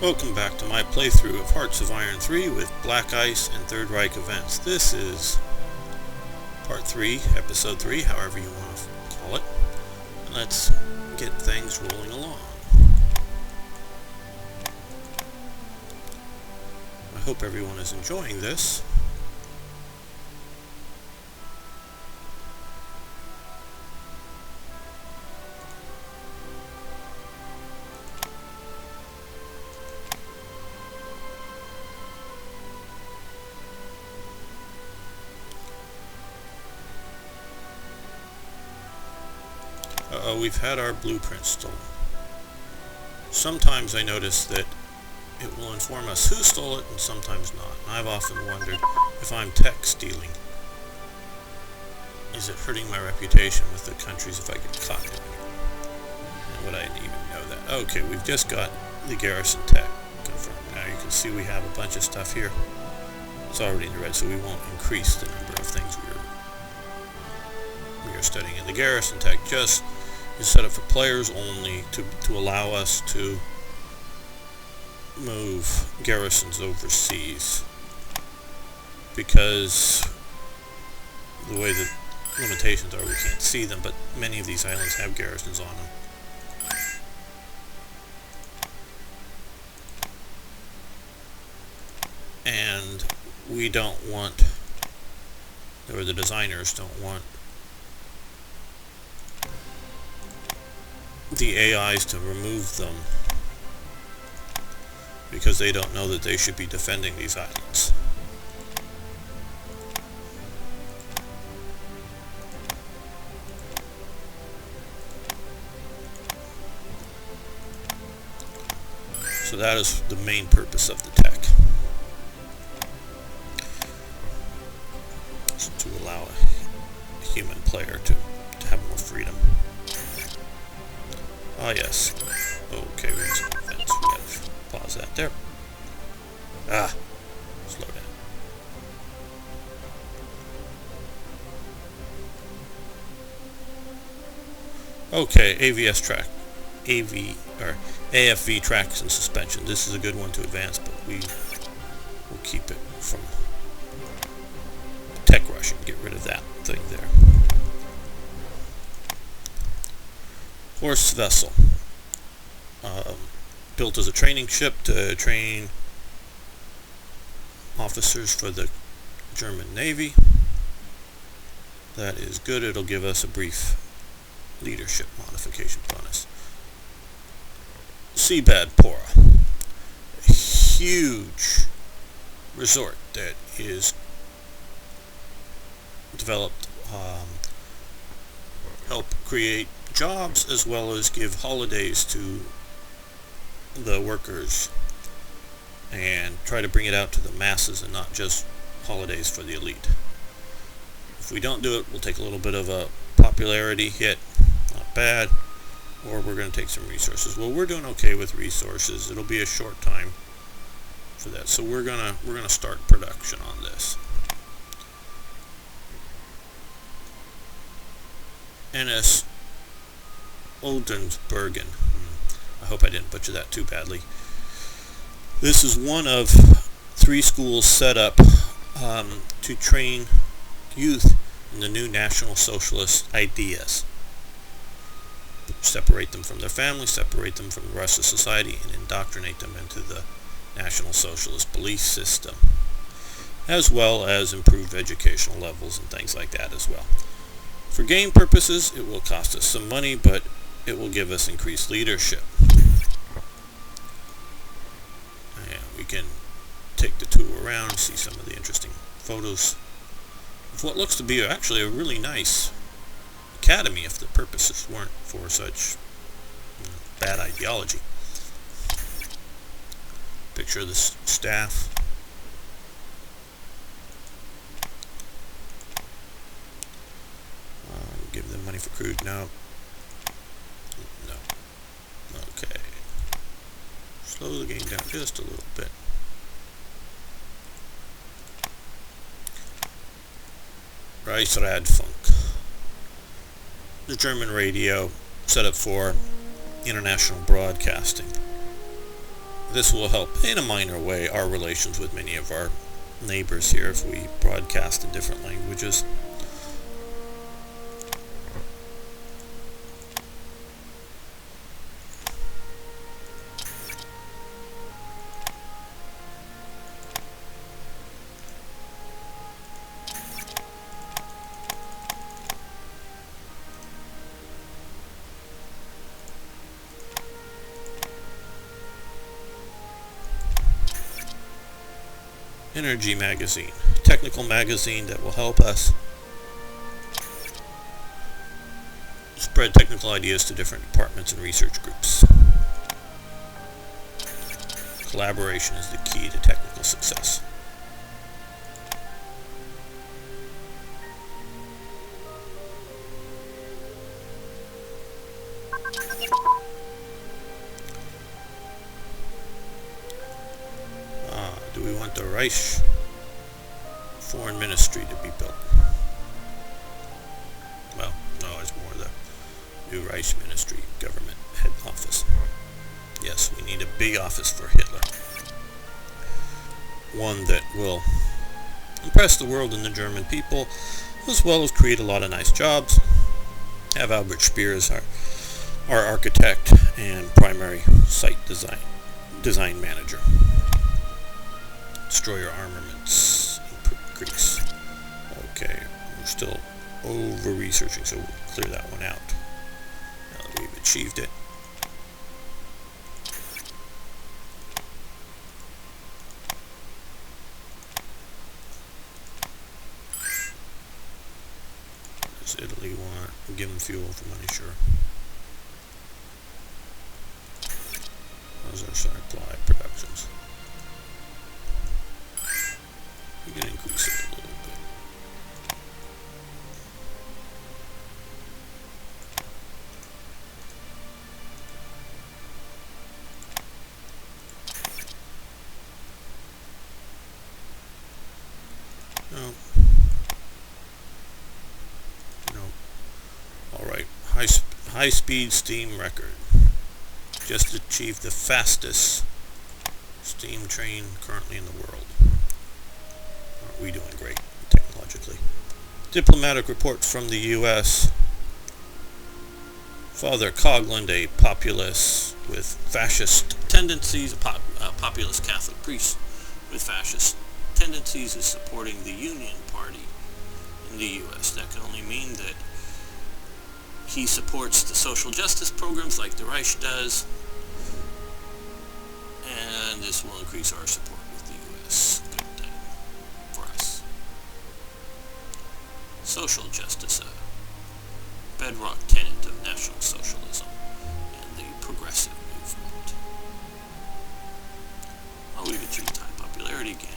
Welcome back to my playthrough of Hearts of Iron 3 with BlackICE and Third Reich Events. This is Part 3, Episode 3, however you want to call it. And let's get things rolling along. I hope everyone is enjoying this. We've had our blueprint stolen. Sometimes I notice that it will inform us who stole it and sometimes not. I've often wondered if I'm tech stealing. Is it hurting my reputation with the countries if I get caught doing it? And would I even know that? Okay, we've just got the Garrison Tech confirmed. Now you can see we have a bunch of stuff here. It's already in the red, so we won't increase the number of things we are studying. And the Garrison Tech just is set up for players only to allow us to move garrisons overseas, because the way the limitations are, we can't see them, but many of these islands have garrisons on them. And we don't want, or the designers don't want, the AIs to remove them because they don't know that they should be defending these islands. So that is the main purpose of the tech, is to allow a human player to have more freedom. Ah, yes. Okay, we need some defense. We gotta pause that there. Slow down. Okay, AVS track. AFV tracks and suspension. This is a good one to advance, but we will keep it from tech rushing. Get rid of that thing there. Horse vessel, built as a training ship to train officers for the German Navy. That is good. It'll give us a brief leadership modification bonus. Seabed Pora, a huge resort that is developed, help create jobs as well as give holidays to the workers and try to bring it out to the masses and not just holidays for the elite. If we don't do it, we'll take a little bit of a popularity hit, not bad, or we're going to take some resources. Well, we're doing okay with resources. It'll be a short time for that, so we're gonna start production on this. NS Oldensbergen. I hope I didn't butcher that too badly. This is one of 3 schools set up to train youth in the new National Socialist ideas. Separate them from their families, separate them from the rest of society, and indoctrinate them into the National Socialist belief system, as well as improve educational levels and things like that as well. For game purposes, it will cost us some money, but it will give us increased leadership. And we can take the tour around and see some of the interesting photos of what looks to be actually a really nice academy if the purposes weren't for such bad ideology. Picture of the staff. Give them money for crude. No. Okay. Slow the game down just a little bit. Reichsradfunk. The German radio set up for international broadcasting. this will help in a minor way our relations with many of our neighbors here if we broadcast in different languages. Energy magazine, technical magazine that will help us spread technical ideas to different departments and research groups. Collaboration is the key to technical success. Do we want the Reich Foreign Ministry to be built? Well, no, it's more the new Reich Ministry government head office. Yes, we need a big office for Hitler. One that will impress the world and the German people, as well as create a lot of nice jobs. Have Albert Speer as our architect and primary site design manager. Destroyer armaments increase. Okay, we're still over-researching, so we'll clear that one out now that we've achieved it. Does Italy want to give them fuel for money? Sure. Those are supply productions. We can increase it a little bit. No. Alright. High-speed steam record. Just achieved the fastest steam train currently in the world. Aren't we doing great technologically? Diplomatic report from the U.S. Father Coughlin, a populist with fascist tendencies, a populist Catholic priest with fascist tendencies, is supporting the Union Party in the U.S. That can only mean that he supports the social justice programs like the Reich does, and this will increase our support with the U.S. Good thing for us. Social justice, a bedrock tenet of National Socialism and the progressive movement. We've achieved high popularity again.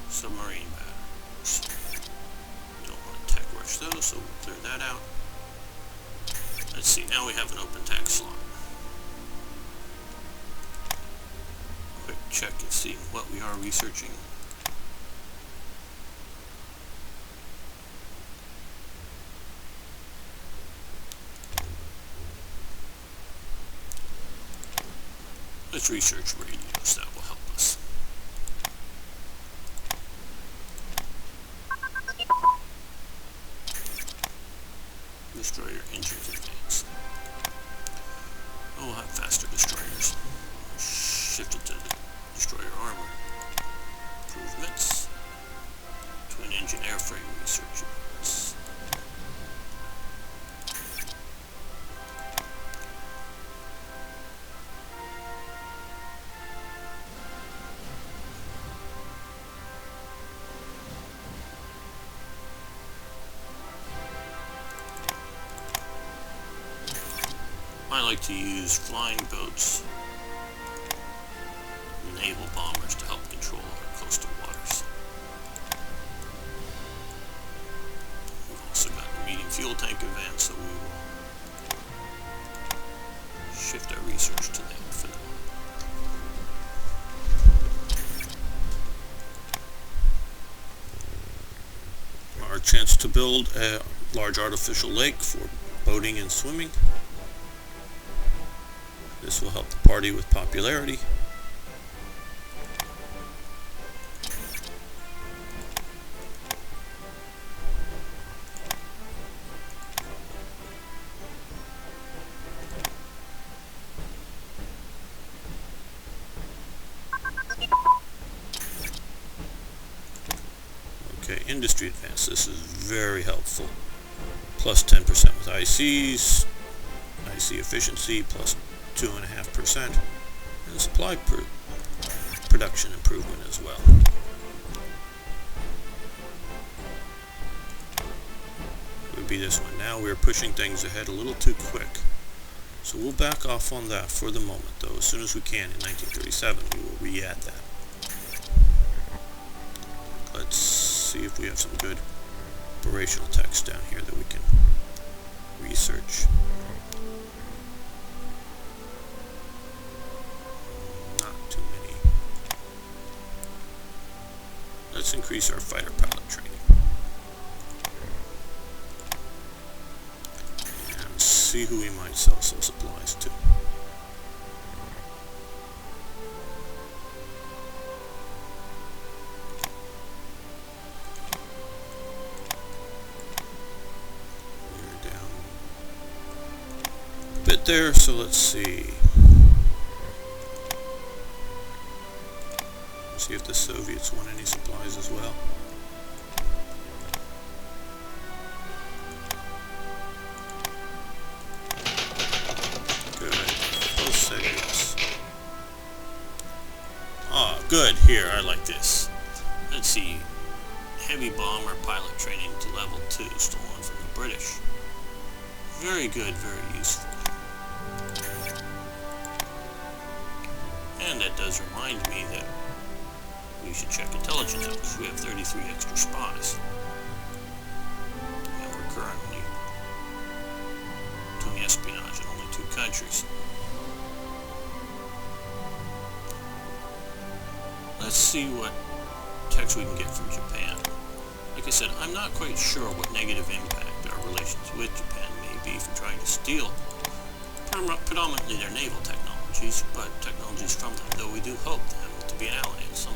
Submarine batteries. Don't want to tech rush those, so we'll clear that out. Let's see, now we have an open tech slot. Quick check and see what we are researching. Let's research radios, that will help us. Destroyer engines advance. We'll have faster destroyers. Shifted to the destroyer armor. Improvements. Twin engine airframe research units. I like to use flying boats, naval bombers to help control our chance to build a large artificial lake for boating and swimming. This will help the party with popularity. Okay, industry advance. This is very helpful. Plus 10% with ICs, IC efficiency plus 2.5%, and supply production improvement as well. It would be this one. Now we're pushing things ahead a little too quick. So we'll back off on that for the moment, though. As soon as we can in 1937, we will re-add that. Let's see if we have some good operational text down here that we can research. Not too many. Let's increase our fighter pilot training. And see who we might sell some supplies to. Bit there, so let's see. See if the Soviets want any supplies as well. Good. Both said yes. Ah, good. Here, I like this. Let's see. Heavy bomber pilot training to level 2, stolen from the British. Very good, very useful. And that does remind me that we should check intelligence out, because we have 33 extra spies. And we're currently doing espionage in only 2 countries. Let's see what text we can get from Japan. Like I said, I'm not quite sure what negative impact our relations with Japan may be for trying to steal predominantly their naval technologies, but technologies from them, though we do hope them to be an ally at some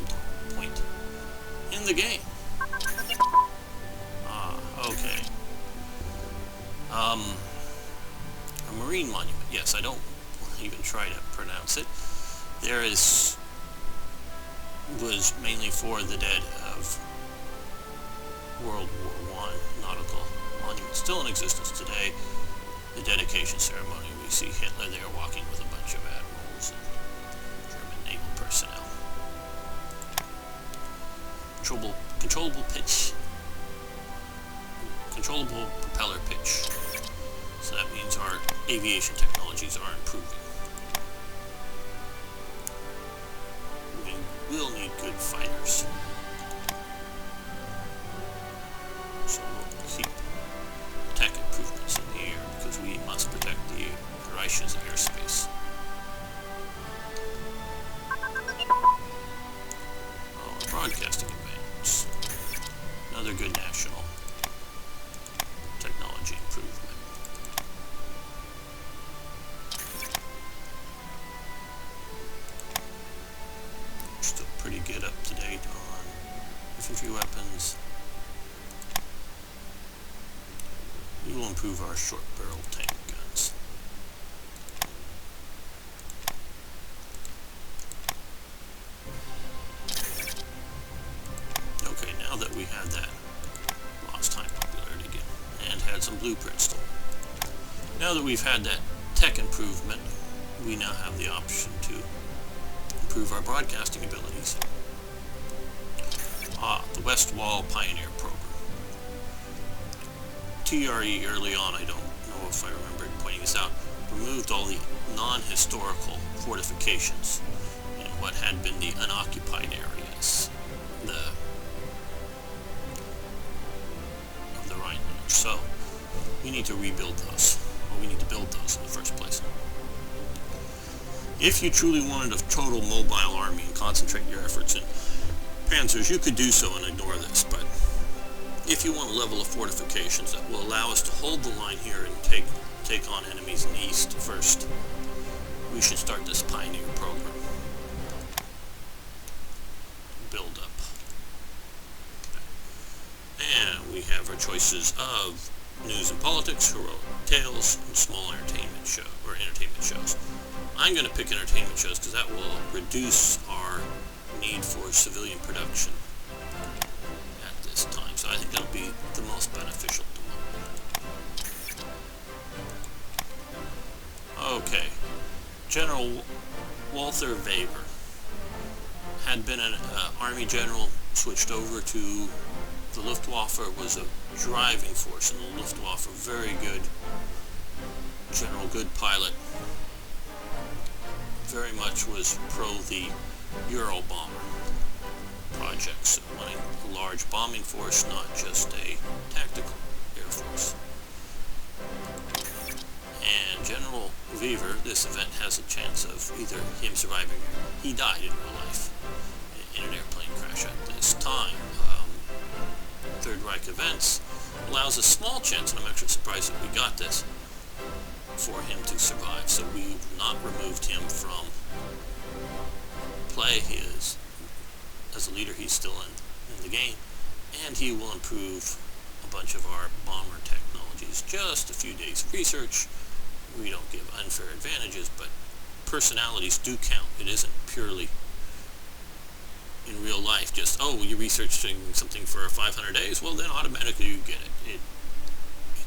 point in the game. Okay. A marine monument. Yes, I don't even try to pronounce it. Was mainly for the dead of World War I nautical monument, still in existence today. The dedication ceremony, we see Hitler there walking with a bunch of admirals and German naval personnel. Controllable pitch. Controllable propeller pitch. So that means our aviation technologies are improving. We will need good fighters. So we'll keep tech improvements in the air, because we must protect the Reich's airspace. Oh, broadcasting advance. Another good national technology improvement. We're still pretty good up to date on infantry weapons. We will improve our short barrel tank guns. Okay, now that we had that, lost time popularity again, and had some blueprints stolen. Now that we've had that tech improvement, we now have the option to improve our broadcasting abilities. The West Wall Pioneer Program. TRE early on, I don't know if I remember pointing this out, removed all the non-historical fortifications in what had been the unoccupied areas of the Rhineland. So we need to rebuild those, or we need to build those in the first place. If you truly wanted a total mobile army and concentrate your efforts in panzers, you could do so and ignore this, but if you want a level of fortifications that will allow us to hold the line here and take on enemies in the east first, we should start this Pioneer program. Build up. And we have our choices of news and politics, heroic tales, and small entertainment shows. I'm going to pick entertainment shows because that will reduce our need for civilian production at this time. So I think that'll be the most beneficial at the moment. Okay. General Walther Weber had been an army general, switched over to the Luftwaffe, was a driving force in the Luftwaffe, very good general, good pilot, very much was pro the Eurobomber projects, wanting a large bombing force, not just a tactical air force. And General Weber, this event has a chance of either him surviving or he died in real life in an airplane crash at this time. Third Reich Events allows a small chance, and I'm actually surprised that we got this, for him to survive. So we've not removed him from play. He is, as a leader, he's still in the game, and he will improve a bunch of our bomber technologies. Just a few days of research. We don't give unfair advantages, but personalities do count. It isn't purely in real life just, oh, you're researching something for 500 days, well then automatically you get it.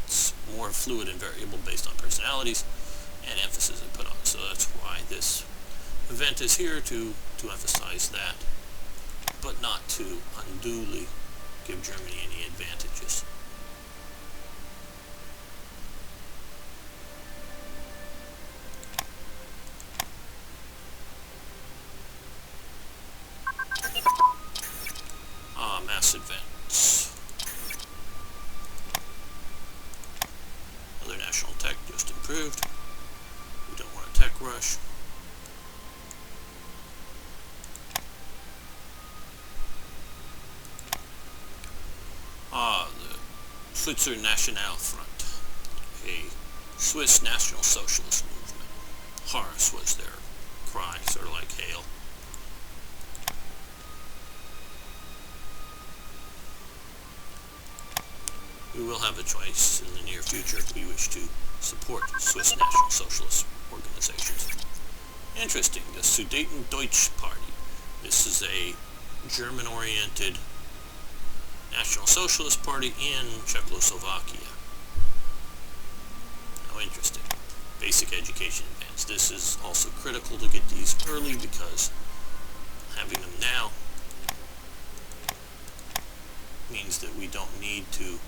It's more fluid and variable based on personalities and emphasis they put on it. So that's why this event is here, to emphasize that, but not to unduly give Germany any advantages. Mass events. Other national tech just improved. We don't want a tech rush. The Schweizer National Front, a Swiss National Socialist movement. Horus was their cry, sort of like hail. We will have a choice in the near future if we wish to support Swiss National Socialist organizations. Interesting, the Sudetendeutsch Party. This is a German-oriented National Socialist Party in Czechoslovakia. How interesting. Basic education advance. This is also critical to get these early because having them now means that we don't need to,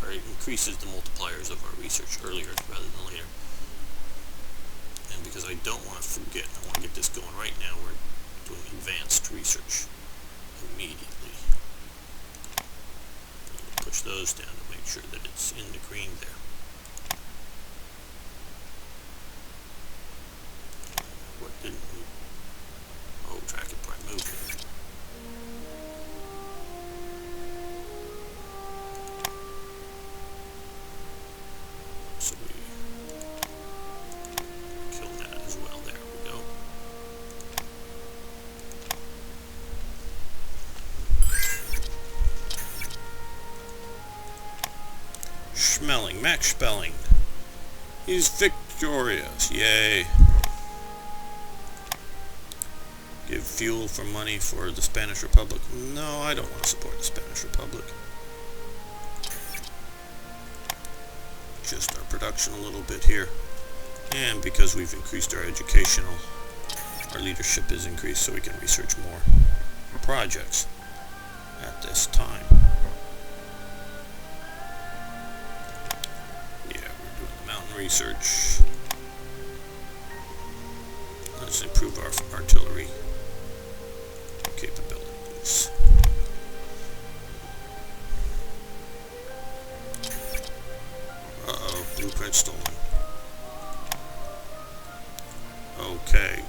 or it increases the multipliers of our research earlier rather than later. And because I don't want to forget, I want to get this going right now, we're doing advanced research immediately. Push those down to make sure that it's in the green there. What didn't move? Oh, track it probably moved. So we kill that as well. There we go. Schmeling, Max Spelling. He's victorious. Yay. Give fuel for money for the Spanish Republic. No, I don't want to support the Spanish Republic. Just our production a little bit here. And because we've increased our educational, our leadership is increased so we can research more projects at this time. Yeah, we're doing the mountain research. Let's improve our artillery capabilities. Uh-oh, blueprint stolen. Okay.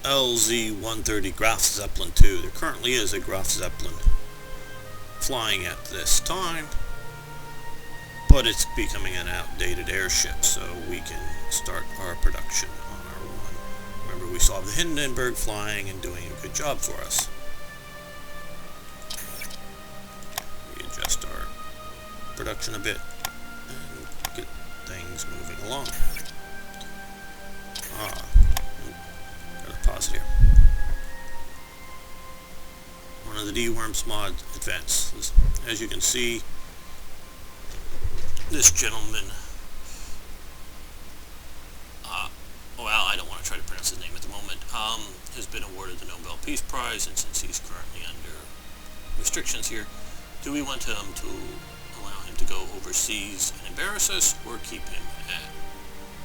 LZ-130 Graf Zeppelin 2. There currently is a Graf Zeppelin flying at this time, but it's becoming an outdated airship, so we can start our production on our one. Remember, we saw the Hindenburg flying and doing a good job for us. We adjust our production a bit and get things moving along. Gotta pause here. One of the D-Worms mod events. As you can see, this gentleman, well, I don't want to try to pronounce his name at the moment, has been awarded the Nobel Peace Prize, and since he's currently under restrictions here, do we want him to allow him to go overseas and embarrass us, or keep him at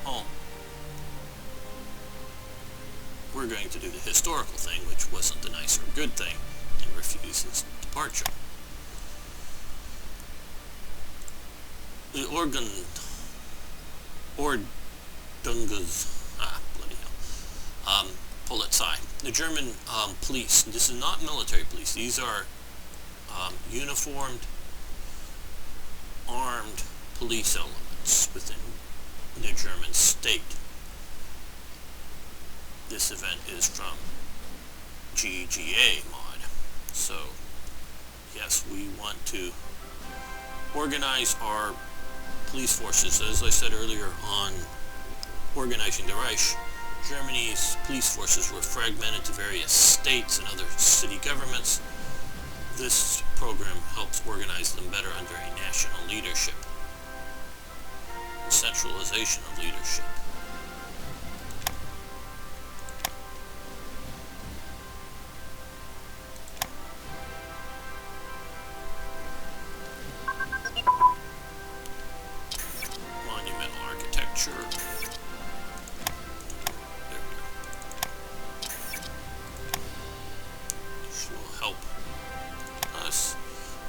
home? We're going to do the historical thing, which wasn't the nice or good thing, and refuse his departure. The bloody hell, Polizei, the German police. This is not military police. These are uniformed, armed police elements within the German state. This event is from GGA mod. So, yes, we want to organize our police forces, as I said earlier, on organizing the Reich. Germany's police forces were fragmented to various states and other city governments. This program helps organize them better under a national leadership. Centralization of leadership.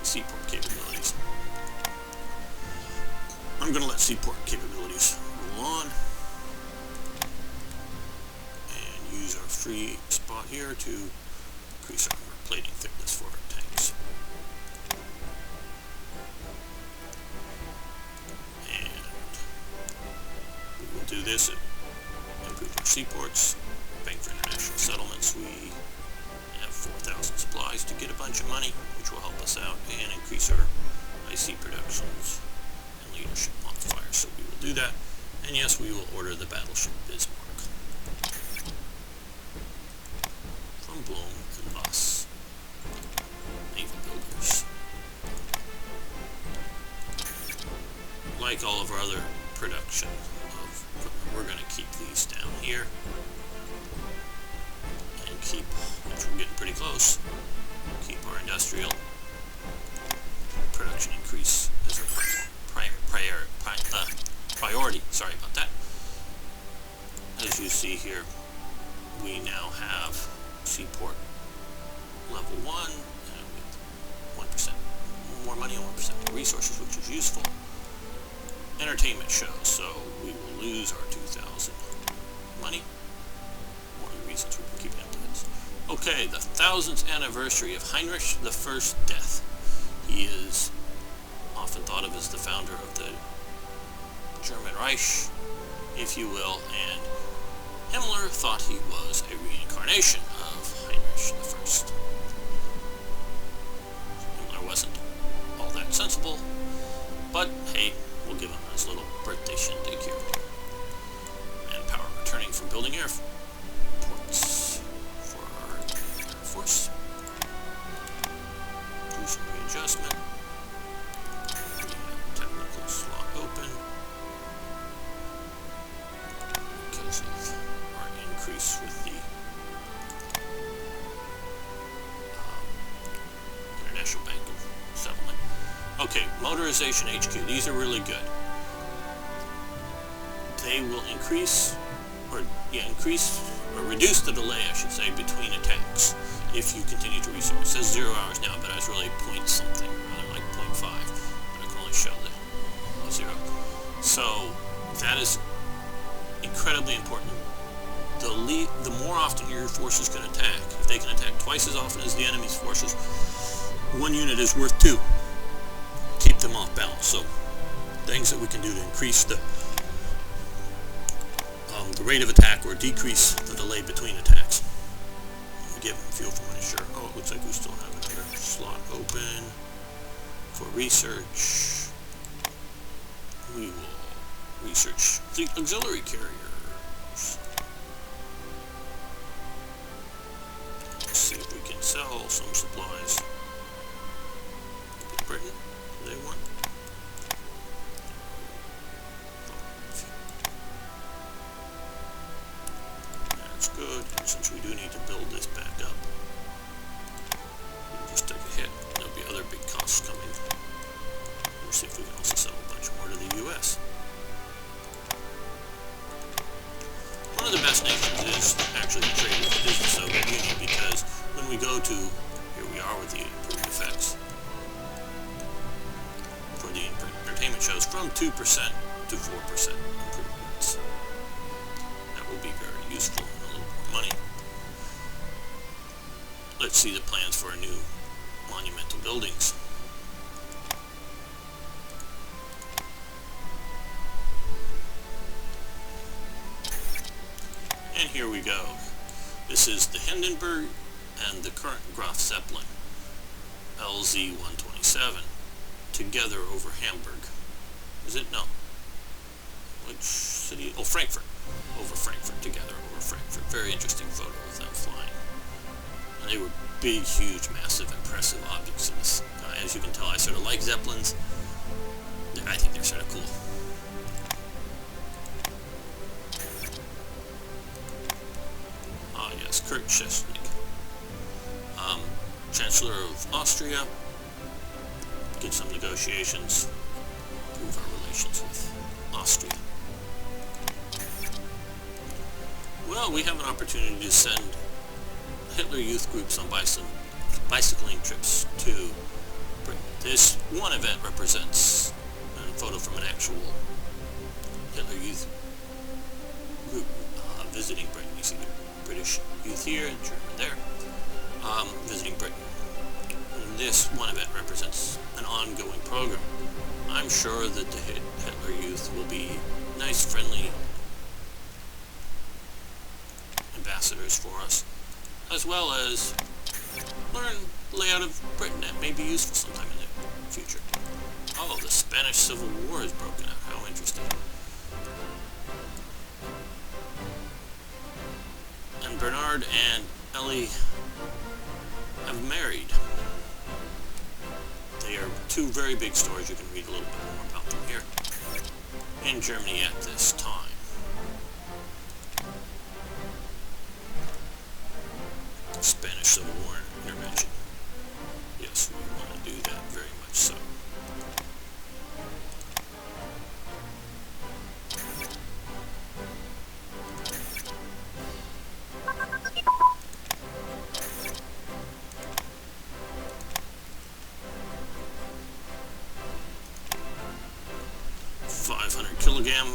Seaport capabilities. I'm going to let seaport capabilities roll on and use our free spot here to increase our armor plating thickness for our tanks. And we will do this at improve our seaports, bank for international settlements. We have 4,000 supplies to get a bunch of money, which will help us out and increase our IC productions and leadership modifiers. So we will do that. And yes, we will order the battleship Bismarck from Bloom and Voss Naval Builders. Like all of our other production of equipment, we're going to keep these down here. Keep, which we're getting pretty close, keep our industrial production increase as a priority. Sorry about that. As you see here, we now have seaport level 1 and with 1% more money and 1% more resources, which is useful. Entertainment shows, so we will lose our 2,000 money. One of the reasons we've been keeping up to this. Okay, the 1000th anniversary of Heinrich I's death. He is often thought of as the founder of the German Reich, if you will, and Himmler thought he was a reincarnation of Heinrich I. Himmler wasn't all that sensible, but hey, we'll give him his little birthday shindig here. Manpower returning from building airports for our Air Force. Do some readjustment. We have technical slot open because of our increase with the International Bank of Settlement. Okay, Motorization HQ. These are really good. They will increase or reduce the delay, I should say, between attacks if you continue to research. It says 0 hours now, but I was really point something, rather like 0.5, but I can only show the 0. So that is incredibly important. The more often your forces can attack, if they can attack twice as often as the enemy's forces, one unit is worth two. Keep them off balance. So things that we can do to increase the rate of attack or decrease the delay between attacks. We give them fuel for money, sure. Oh, it looks like we still have another slot open for research. We will research fleet auxiliary carriers. Let's see if we can sell some supplies. Britain, they want. That's good. And since we do need to build this back up, we'll just take a hit. There'll be other big costs coming. We'll see if we can also sell a bunch more to the U.S. One of the best nations is actually the trade with the Soviet Union, because when we go to, here we are with the improved effects for the entertainment shows, from 2% to 4% improvements. That will be very useful and a little more money. Let's see the plans for our new monumental buildings. And here we go. This is the Hindenburg and the current Graf Zeppelin LZ-127 together over Hamburg. Is it? No. Which city? Oh, Frankfurt. Over Frankfurt, together over Frankfurt. Very interesting photo of them flying. And they were big, huge, massive, impressive objects in the sky. As you can tell, I sort of like Zeppelins. I think they're sort of cool. Ah, yes, Kurt Schesnik, Chancellor of Austria. Get some negotiations, improve our relations with Austria. Well, we have an opportunity to send Hitler Youth groups on bicycling trips to Britain. This one event represents a photo from an actual Hitler Youth group visiting Britain. You see the British youth here, German there, visiting Britain. And this one event represents an ongoing program. I'm sure that the Hitler Youth will be nice, friendly ambassadors for us, as well as learn the layout of Britain. That may be useful sometime in the future. Oh, the Spanish Civil War has broken out. How interesting. And Bernard and Ellie have married. They are two very big stories. You can read a little bit more about them here in Germany at this time. Spanish Civil War intervention. Yes, we want to do that very much so. Kilogram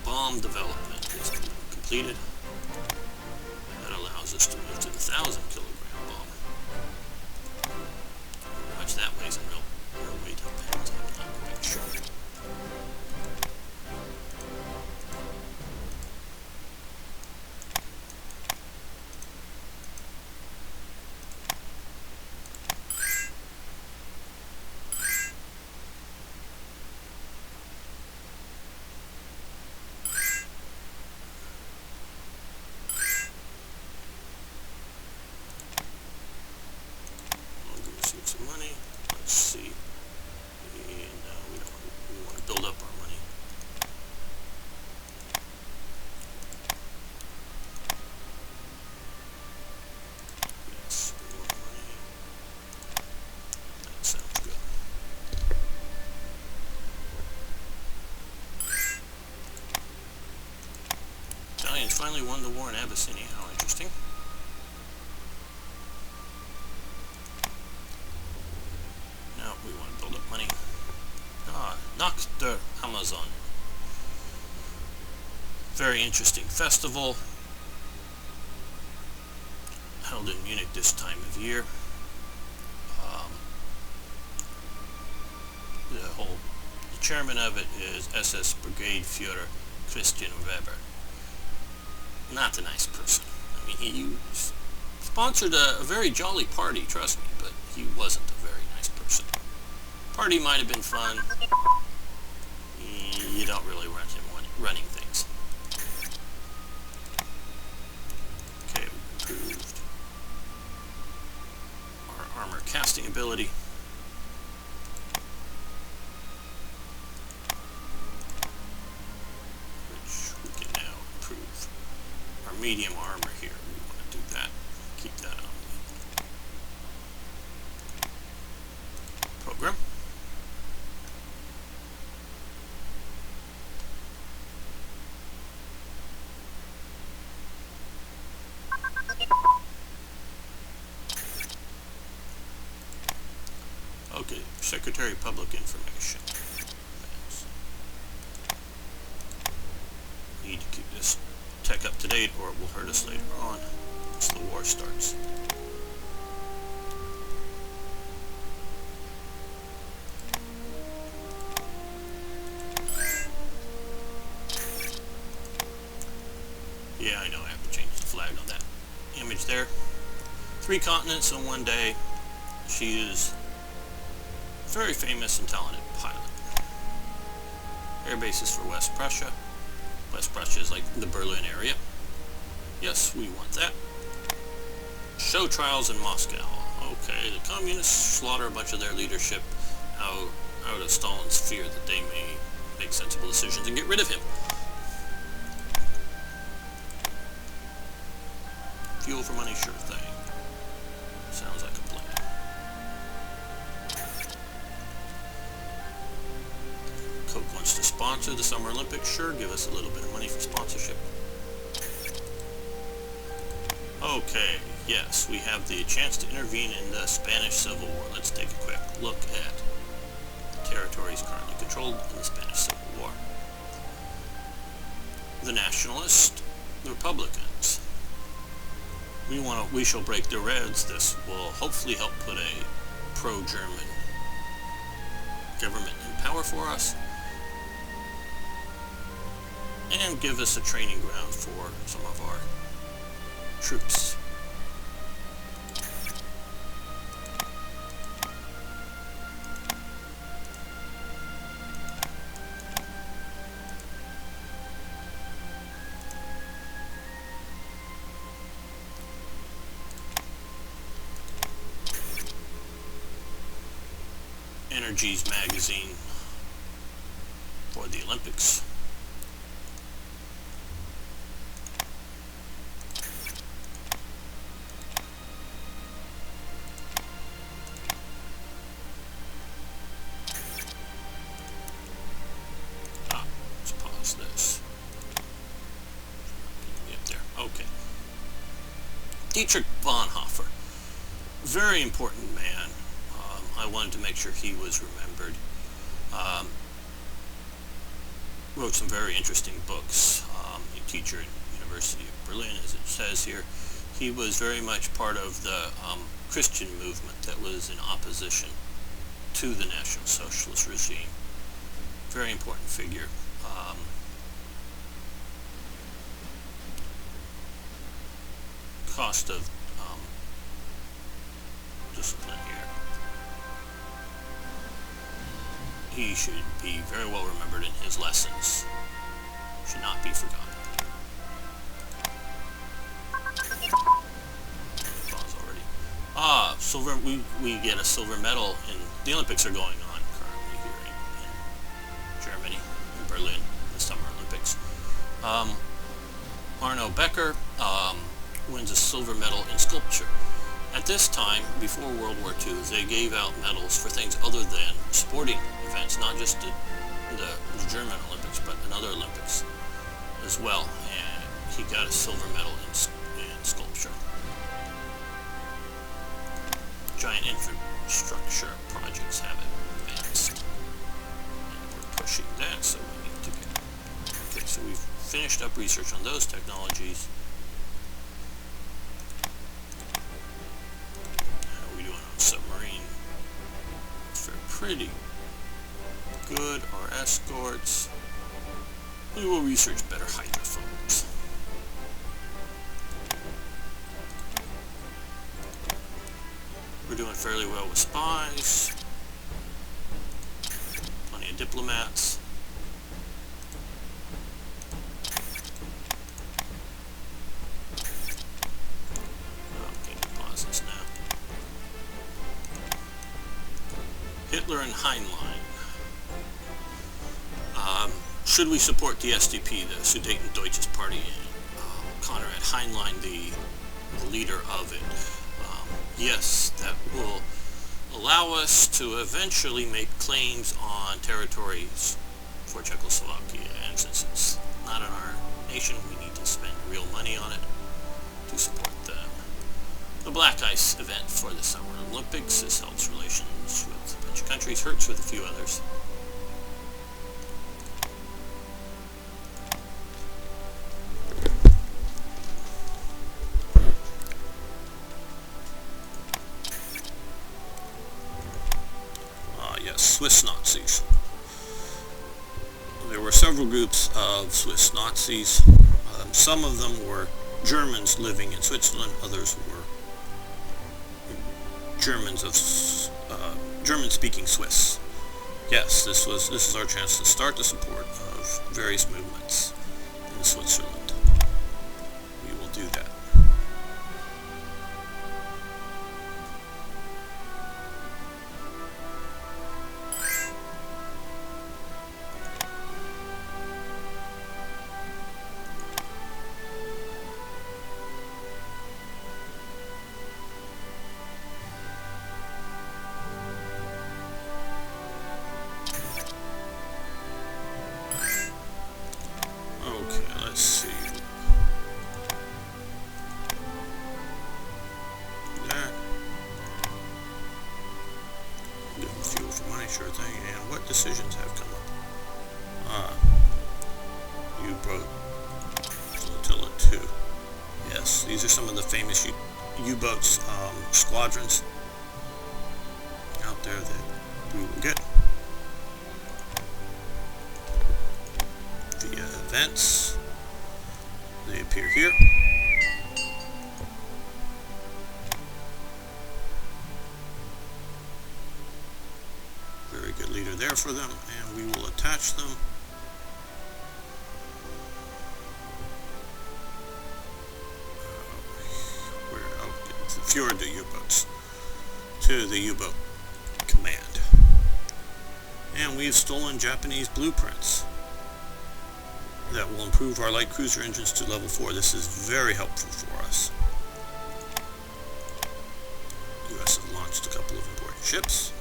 bomb development is completed. That allows us to move to the 1,000 kilogram bomb. How much that weighs in real weight depends, I'm not quite sure. Money. Let's see. And we want to build up our money. Yes, we want money. That sounds good. Italians finally won the war in Abyssinia. How interesting. We want to build up money. Nacht der Amazon. Very interesting festival. Held in Munich this time of year. the chairman of it is SS Brigade Führer Christian Weber. Not a nice person. I mean, he sponsored a very jolly party, trust me, but he wasn't a very nice person. Party might have been fun. You don't really want him running things. Okay, we've improved our armor casting ability. Which we can now improve. Our medium armor here, we want to do that. Keep that on. Program. Okay, Secretary of Public Information. Need to keep this tech up to date or it will hurt us later on once the war starts. Yeah, I know I have to change the flag on that image there. 3 continents in one day. She is a very famous and talented pilot. Air bases for West Prussia. West Prussia is like the Berlin area. Yes, we want that. Show trials in Moscow. Okay, the communists slaughter a bunch of their leadership out of Stalin's fear that they may make sensible decisions and get rid of him. Fuel for money, sure thing. Sounds like a plan. Coke wants to sponsor the Summer Olympics. Sure, give us a little bit of money for sponsorship. Okay, yes, we have the chance to intervene in the Spanish Civil War. Let's take a quick look at the territories currently controlled in the Spanish Civil War. The Nationalists, the Republicans. We shall break the Reds. This will hopefully help put a pro-German government in power for us and give us a training ground for some of our troops. Energy's magazine for the Olympics. Let's pause this. Get there. Okay. Dietrich Bonhoeffer. Very important man. I wanted to make sure he was remembered. Wrote some very interesting books. A teacher at University of Berlin, as it says here. He was very much part of the Christian movement that was in opposition to the National Socialist regime. Very important figure. Cost of discipline here. He should be very well remembered in his lessons. Should not be forgotten. Pause already. Silver. We get a silver medal in the Olympics are going on currently here in Germany, in Berlin, the Summer Olympics. Arno Becker wins a silver medal in sculpture. At this time, before World War II, they gave out medals for things other than sporting events, not just the German Olympics, but in other Olympics as well. And he got a silver medal in sculpture. Giant infrastructure projects have advanced. And we're pushing that, so we need to get... Okay, so we've finished up research on those technologies. Submarine. It's pretty good are escorts. We will research better hydrophones. We're doing fairly well with spies. Plenty of diplomats. Okay, deposits now. Hitler and Heinlein. Should we support the SDP, the Sudetendeutsches Party, and Konrad Heinlein, the leader of it? Yes, that will allow us to eventually make claims on territories for Czechoslovakia, and since it's not in our nation, we need to spend real money on it to support them. The BlackICE event for the Summer Olympics. This helps relations with a bunch of countries, hurts with a few others. Swiss Nazis. There were several groups of Swiss Nazis. Some of them were Germans living in Switzerland. Others were German-speaking Swiss. Yes, this is our chance to start the support of various movements in Switzerland. We will do that. Sure thing. And what decisions have come up? U-boat Flotilla 2. Yes, these are some of the famous U-boats squadrons out there that we will get. Via events, they appear here. Very good leader there for them, and we will attach them. The Fjord U-boats to the U-boat command. And we've stolen Japanese blueprints that will improve our light cruiser engines to level 4. This is very helpful for us. U.S. has launched a couple of important ships.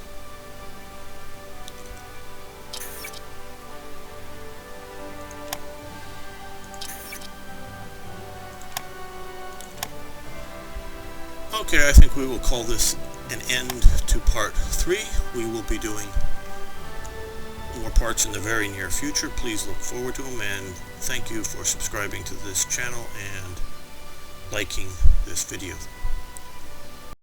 Okay, I think we will call this an end to part 3. We will be doing more parts in the very near future. Please look forward to them, and thank you for subscribing to this channel and liking this video.